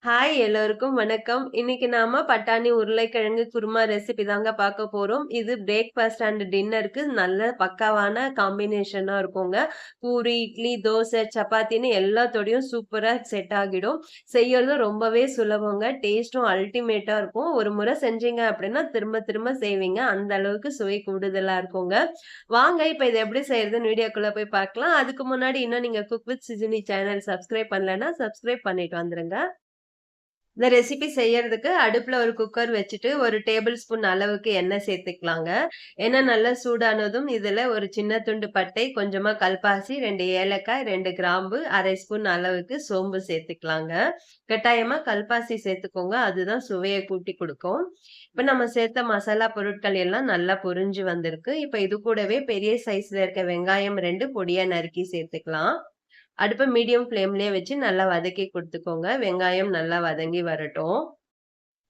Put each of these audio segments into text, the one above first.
Hi எல்லோருக்கும் வணக்கம். இன்னைக்கு நாம பட்டாணி உருளைக்கிழங்கு குருமா ரெசிபி தாங்க பார்க்க போறோம். இது பிரேக்ஃபாஸ்ட் அண்ட் டின்னருக்கு நல்ல பக்காவான காம்பினேஷனா இருக்குங்க. பூரி, இட்லி, தோசை, சப்பாத்தின்னு எல்லாத்தோடையும் சூப்பரா செட் ஆகிடும். செய்யறதும் ரொம்பவே சுலபங்க. டேஸ்ட்டும் அல்டிமேட்டா இருக்கும். ஒரு முறை செஞ்சீங்க அப்படின்னா திரும்ப திரும்ப செய்வீங்க. அந்த அளவுக்கு சுவை கூடுதலா இருக்குங்க. வாங்க இப்ப இத எப்படி செய்யறதுன்னு வீடியோக்குள்ள போய் பார்க்கலாம். அதுக்கு முன்னாடி இன்னும் நீங்க குக் வித் சிஜினி சேனல் சப்ஸ்கிரைப் பண்ணலன்னா சப்ஸ்கிரைப் பண்ணிட்டு வந்துருங்க. இந்த ரெசிபி செய்யறதுக்கு அடுப்புல ஒரு குக்கர் வச்சுட்டு, ஒரு டேபிள் ஸ்பூன் அளவுக்கு எண்ணெய் சேர்த்துக்கலாங்க. எண்ணெய் நல்லா சூடானதும், இதுல ஒரு சின்ன துண்டு பட்டை, கொஞ்சமா கல்பாசி, 2 ஏலக்காய், 2 கிராம்பு, 1/2 ஸ்பூன் அளவுக்கு சோம்பு சேர்த்துக்கலாங்க. கட்டாயமா கல்பாசி சேர்த்துக்கோங்க. அதுதான் சுவைய கூட்டி குடுக்கும். இப்ப நம்ம சேர்த்த மசாலா பொருட்கள் எல்லாம் நல்லா பொரிஞ்சு வந்திருக்கு. இப்ப இது கூடவே பெரிய சைஸ்ல இருக்க வெங்காயம் 2 பொடியா நறுக்கி சேர்த்துக்கலாம். அடுப்ப மீடியம் ஃப்ளேம்லயே வச்சு நல்லா வதக்கி குடுத்துக்கோங்க. வெங்காயம் நல்லா வதங்கி வரட்டும்.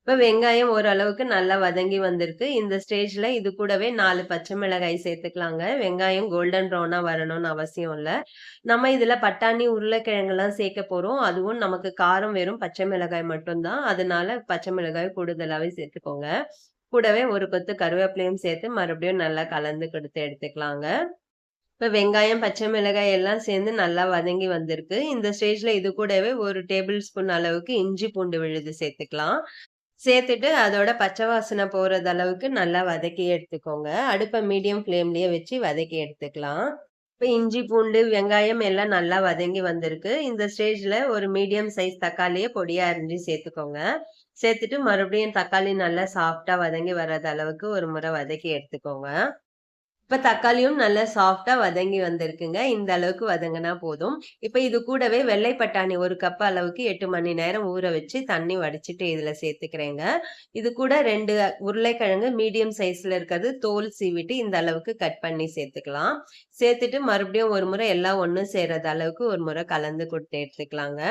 இப்ப வெங்காயம் ஓரளவுக்கு நல்லா வதங்கி வந்திருக்கு. இந்த ஸ்டேஜ்ல இது கூடவே 4 பச்சை மிளகாய் சேர்த்துக்கலாங்க. வெங்காயம் கோல்டன் ப்ரவுனா வரணும்னு அவசியம் இல்ல. நம்ம இதுல பட்டாணி, உருளைக்கிழங்குலாம் சேர்க்க போறோம். அதுவும் நமக்கு காரம் வெறும் பச்சை மிளகாய் மட்டும் தான். அதனால பச்சை மிளகாய் கூடுதலாவே சேர்த்துக்கோங்க. கூடவே ஒரு கொத்து கருவேப்பிலையும் சேர்த்து மறுபடியும் நல்லா கலந்து குடுத்து எடுத்துக்கலாங்க. இப்ப வெங்காயம், பச்சை மிளகாய் எல்லாம் சேர்ந்து நல்லா வதங்கி வந்திருக்கு. இந்த ஸ்டேஜ்ல இது கூடவே 1 டேபிள் ஸ்பூன் அளவுக்கு இஞ்சி பூண்டு விழுது சேர்த்துக்கலாம். சேர்த்துட்டு அதோட பச்சை வாசனை போறது அளவுக்கு நல்லா வதக்கி எடுத்துக்கோங்க. அடுப்ப மீடியம் ஃப்ளேம்லயே வச்சு வதக்கி எடுத்துக்கலாம். இப்ப இஞ்சி, பூண்டு, வெங்காயம் எல்லாம் நல்லா வதங்கி வந்திருக்கு. இந்த ஸ்டேஜ்ல ஒரு மீடியம் சைஸ் தக்காளிய பொடியா அரிஞ்சு சேர்த்துக்கோங்க. சேர்த்துட்டு மறுபடியும் தக்காளி நல்லா சாஃப்ட்டா வதங்கி வர்றது அளவுக்கு ஒரு முறை வதக்கி எடுத்துக்கோங்க. இப்ப தக்காளியும் நல்லா சாஃப்ட்டா வதங்கி வந்திருக்குங்க. இந்த அளவுக்கு வதங்குனா போதும். இப்ப இது கூடவே வெள்ளை பட்டாணி 1 கப் அளவுக்கு 8 மணி நேரம் ஊற வச்சு தண்ணி வடிச்சுட்டு இதுல சேர்த்துக்கிறேங்க. இது கூட 2 உருளைக்கிழங்கு மீடியம் சைஸ்ல இருக்கிறது தோல் சீவிட்டு இந்த அளவுக்கு கட் பண்ணி சேர்த்துக்கலாம். சேர்த்துட்டு மறுபடியும் ஒரு முறை எல்லாம் ஒண்ணு சேர்றது அளவுக்கு ஒரு முறை கலந்து குடுத்து எடுத்துக்கலாங்க.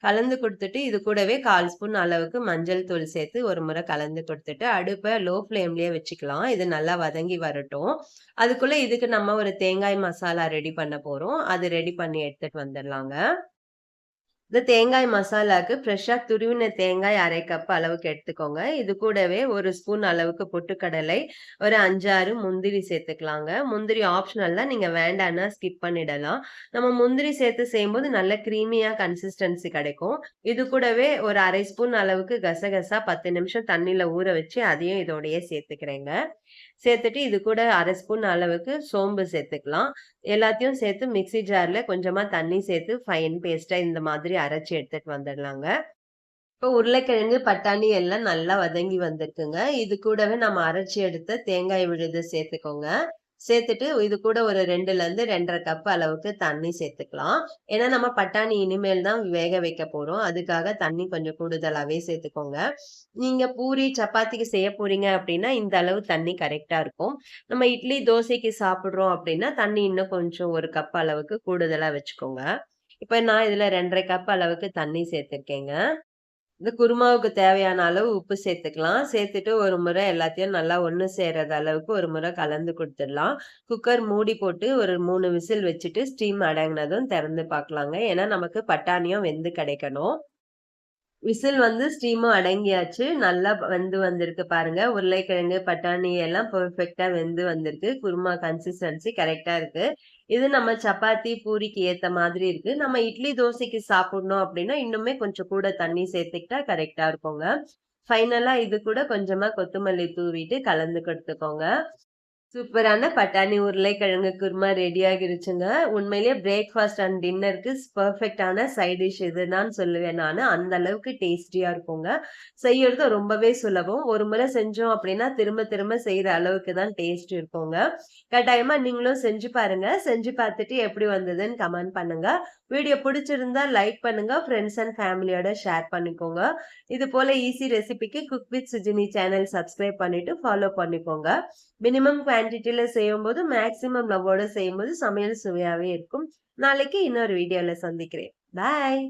கலந்து குடுத்துட்டு இது கூடவே 1/4 ஸ்பூன் அளவுக்கு மஞ்சள் தூள் சேர்த்து ஒரு முறை கலந்து குடுத்துட்டு அடுப்ப லோ ஃப்ளேம்லயே வச்சுக்கலாம். இது நல்லா வதங்கி வரட்டும். அதுக்குள்ள இதுக்கு நம்ம ஒரு தேங்காய் மசாலா ரெடி பண்ண போறோம். அது ரெடி பண்ணி எடுத்துட்டு வந்துடலாங்க. இந்த தேங்காய் மசாலாக்கு ஃப்ரெஷ்ஷா துருவின தேங்காய் 1/2 கப் அளவுக்கு எடுத்துக்கோங்க. இது கூடவே 1 ஸ்பூன் அளவுக்கு பொட்டுக்கடலை, ஒரு 5, 6 முந்திரி சேர்த்துக்கலாங்க. முந்திரி ஆப்ஷனல் தான். நீங்க வேண்டான்னா ஸ்கிப் பண்ணிடலாம். நம்ம முந்திரி சேர்த்து செய்யும்போது நல்ல கிரீமியா கன்சிஸ்டன்சி கிடைக்கும். இது கூடவே ஒரு 1/2 ஸ்பூன் அளவுக்கு கசகசா 10 நிமிஷம் தண்ணீல ஊற வச்சு அதையும் இதோடயே சேர்த்துக்கிறேங்க. சேர்த்துட்டு இது கூட 1/2 ஸ்பூன் அளவுக்கு சோம்பு சேர்த்துக்கலாம். எல்லாத்தையும் சேர்த்து மிக்ஸி ஜார்ல கொஞ்சமா தண்ணி சேர்த்து ஃபைன் பேஸ்ட்டா இந்த மாதிரி அரைச்சு எடுத்துட்டு வந்துடலாங்க. இப்போ உருளைக்கிழங்கு, பட்டாணி எல்லாம் நல்லா வதங்கி வந்திருக்குங்க. இது கூடவே நம்ம அரைச்சு எடுத்த தேங்காய் விழுது சேர்த்துக்கோங்க. சேர்த்துட்டு இது கூட ஒரு 2லேருந்து 2 1/2 கப் அளவுக்கு தண்ணி சேர்த்துக்கலாம். ஏன்னா நம்ம பட்டாணி இனிமேல் தான் வேக வைக்க போறோம். அதுக்காக தண்ணி கொஞ்சம் கூடுதலாவே சேர்த்துக்கோங்க. நீங்க பூரி, சப்பாத்திக்கு செய்ய போறீங்க அப்படின்னா, இந்த அளவு தண்ணி கரெக்ட்டா இருக்கும். நம்ம இட்லி, தோசைக்கு சாப்பிடுறோம் அப்படின்னா, தண்ணி இன்னும் கொஞ்சம் 1 கப் அளவுக்கு கூடுதலா வச்சுக்கோங்க. இப்ப நான் இதுல 2 1/2 கப் அளவுக்கு தண்ணி சேர்த்துருக்கேங்க. இந்த குருமாவுக்கு தேவையான அளவு உப்பு சேர்த்துக்கலாம். சேர்த்துட்டு ஒரு முறை எல்லாத்தையும் நல்லா ஒண்ணு சேர்றது அளவுக்கு ஒரு முறை கலந்து குடுத்துடலாம். குக்கர் மூடி போட்டு ஒரு 3 விசில் வச்சுட்டு ஸ்டீம் அடங்குனதும் திறந்து பார்க்கலாங்க. ஏன்னா நமக்கு பட்டாணியும் வெந்து கிடைக்கணும். விசில் வந்து ஸ்டீமும் அடங்கியாச்சு. நல்லா வெந்து வந்திருக்கு பாருங்க. உருளைக்கிழங்கு, பட்டாணி எல்லாம் பெர்ஃபெக்ட்டா வெந்து வந்திருக்கு. குருமா கன்சிஸ்டன்சி கரெக்ட்டா இருக்கு. இது நம்ம சப்பாத்தி, பூரிக்கு ஏத்த மாதிரி இருக்கு. நம்ம இட்லி, தோசைக்கு சாப்பிடணும் அப்படின்னா, இன்னுமே கொஞ்சம் கூட தண்ணி சேர்த்துக்கிட்டா கரெக்ட்டா இருக்குங்க. ஃபைனலா இது கூட கொஞ்சமா கொத்தமல்லி தூவிட்டு கலந்து கொடுத்துக்கோங்க. சூப்பரான பட்டாணி உருளைக்கிழங்கு குருமா ரெடி ஆகிருச்சுங்க. உண்மையிலேயே பிரேக்ஃபாஸ்ட் அண்ட் டின்னருக்கு பெர்ஃபெக்ட்டான சைட் டிஷ் இதுதான் சொல்லுவேன் நானு. அந்த அளவுக்கு டேஸ்டியா இருக்குங்க. செய்யறது ரொம்பவே சுலபம். ஒரு முறை செஞ்சோம் அப்படின்னா, திரும்ப திரும்ப செய்ற அளவுக்கு தான் டேஸ்ட் இருக்குங்க. கட்டாயமா நீங்களும் செஞ்சு பாருங்க. செஞ்சு பார்த்துட்டு எப்படி வந்ததுன்னு கமெண்ட் பண்ணுங்க. வீடியோ பிடிச்சிருந்தா லைக் பண்ணுங்க. ஃப்ரெண்ட்ஸ் அண்ட் ஃபேமிலியோட ஷேர் பண்ணிக்கோங்க. இது போல ஈஸி ரெசிபிக்கு cook with Sujini channel subscribe பண்ணிட்டு ஃபாலோ பண்ணிக்கோங்க. மினிமம் குவான்டிட்டில செய்யும்போது, மேக்ஸிமம் லவ்வோட செய்யும்போது சமையல் சுவையாவே இருக்கும். நாளைக்கு இன்னொரு வீடியோல சந்திக்கிறேன். பாய்.